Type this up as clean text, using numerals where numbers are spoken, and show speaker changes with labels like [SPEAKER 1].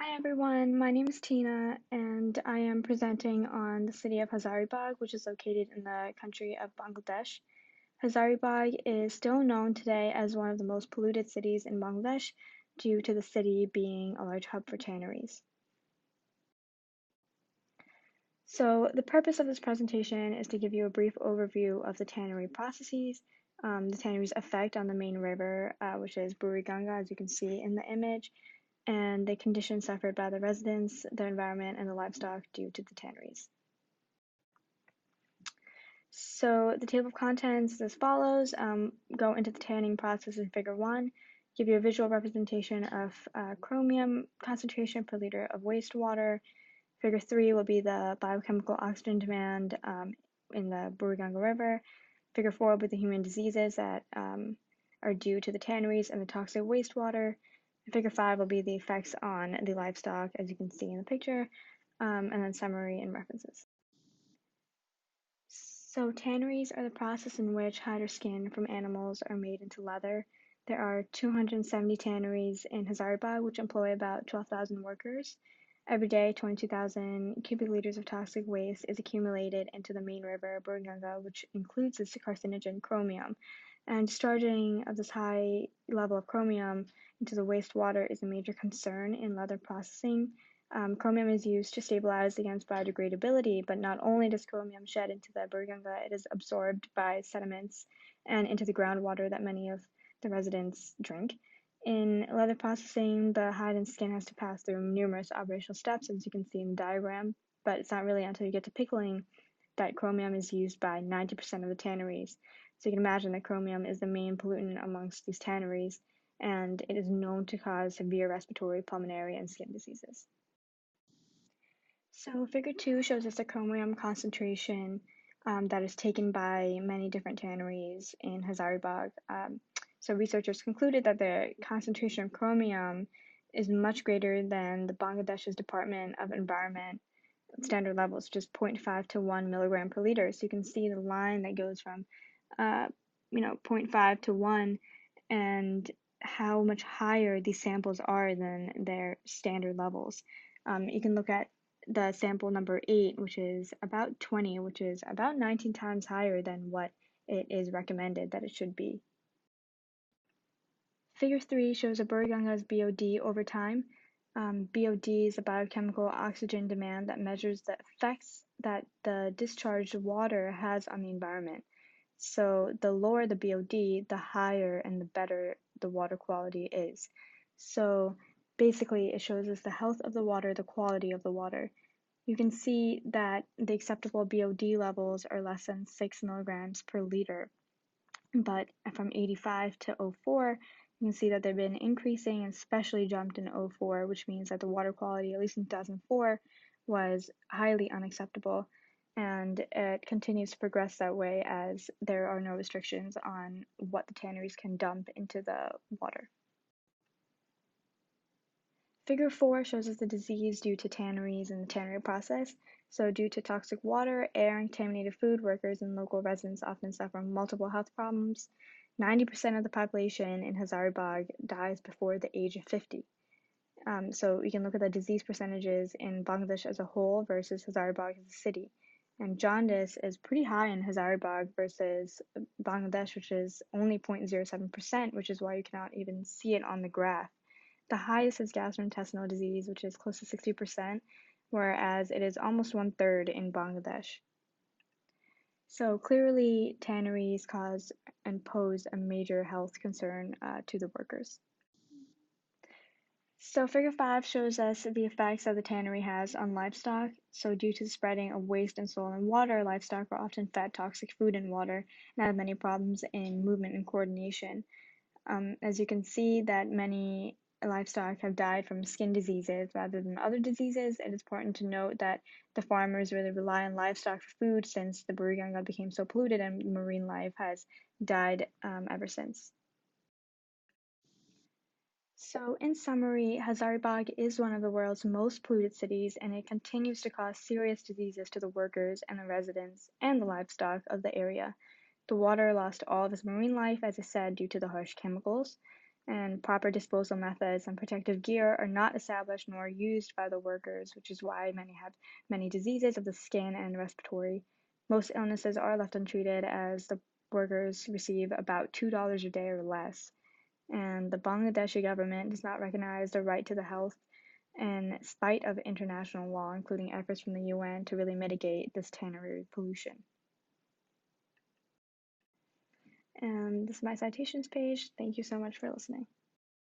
[SPEAKER 1] Hi everyone, my name is Tina and I am presenting on the city of Hazaribagh, which is located in the country of Bangladesh. Hazaribagh is still known today as one of the most polluted cities in Bangladesh due to the city being a large hub for tanneries. So the purpose of this presentation is to give you a brief overview of the tannery processes, the tannery's effect on the main river, which is Buriganga, as you can see in the image, and the conditions suffered by the residents, the environment, and the livestock due to the tanneries. So the table of contents is as follows. Go into the tanning process in Figure 1, give you a visual representation of chromium concentration per liter of wastewater. Figure 3 will be the biochemical oxygen demand in the Buriganga River. Figure 4 will be the human diseases that are due to the tanneries and the toxic wastewater. Figure 5 will be the effects on the livestock, as you can see in the picture, and then summary and references. So tanneries are the process in which hide or skin from animals are made into leather. There are 270 tanneries in Hazaribagh, which employ about 12,000 workers. Every day, 22,000 cubic liters of toxic waste is accumulated into the main river, Burganga, which includes the carcinogen chromium. And discharging of this high level of chromium into the wastewater is a major concern in leather processing. Chromium is used to stabilize against biodegradability, but not only does chromium shed into the Burganga, it is absorbed by sediments and into the groundwater that many of the residents drink. In leather processing, the hide and skin has to pass through numerous operational steps, as you can see in the diagram, but it's not really until you get to pickling that chromium is used by 90% of the tanneries. So you can imagine that chromium is the main pollutant amongst these tanneries, and it is known to cause severe respiratory, pulmonary, and skin diseases. So figure 2 shows us the chromium concentration that is taken by many different tanneries in Hazaribagh. So researchers concluded that the concentration of chromium is much greater than the Bangladesh's Department of Environment standard levels, which is 0.5 to 1 milligram per liter. So you can see the line that goes from, 0.5 to 1 and how much higher these samples are than their standard levels. You can look at the sample number 8, which is about 20, which is about 19 times higher than what it is recommended that it should be. Figure 3 shows a Burganga's BOD over time. BOD is a biochemical oxygen demand that measures the effects that the discharged water has on the environment. So the lower the BOD, the higher and the better the water quality is. So basically, it shows us the health of the water, the quality of the water. You can see that the acceptable BOD levels are less than 6 milligrams per liter. But from 85 to 04, you can see that they've been increasing and especially jumped in 04, which means that the water quality, at least in 2004, was highly unacceptable. And it continues to progress that way as there are no restrictions on what the tanneries can dump into the water. Figure 4 shows us the disease due to tanneries and the tannery process. So due to toxic water, air, and contaminated food, workers and local residents often suffer multiple health problems. 90% of the population in Hazaribagh dies before the age of 50. So we can look at the disease percentages in Bangladesh as a whole versus Hazaribagh as a city. And jaundice is pretty high in Hazaribagh versus Bangladesh, which is only 0.07%, which is why you cannot even see it on the graph. The highest is gastrointestinal disease, which is close to 60%, whereas it is almost 1/3 in Bangladesh. So clearly, tanneries cause and pose a major health concern to the workers. So figure 5 shows us the effects that the tannery has on livestock. So due to the spreading of waste and soil and water, livestock are often fed toxic food and water and have many problems in movement and coordination. As you can see that many livestock have died from skin diseases rather than other diseases. It is important to note that the farmers really rely on livestock for food since the Buriganga became so polluted and marine life has died ever since. So, in summary, Hazaribagh is one of the world's most polluted cities, and it continues to cause serious diseases to the workers and the residents and the livestock of the area. The water lost all of its marine life, as I said, due to the harsh chemicals, and proper disposal methods and protective gear are not established nor used by the workers, which is why many have many diseases of the skin and respiratory. Most illnesses are left untreated as the workers receive about $2 a day or less. And the Bangladeshi government does not recognize the right to the health in spite of international law, including efforts from the UN to really mitigate this tannery pollution. And this is my citations page. Thank you so much for listening.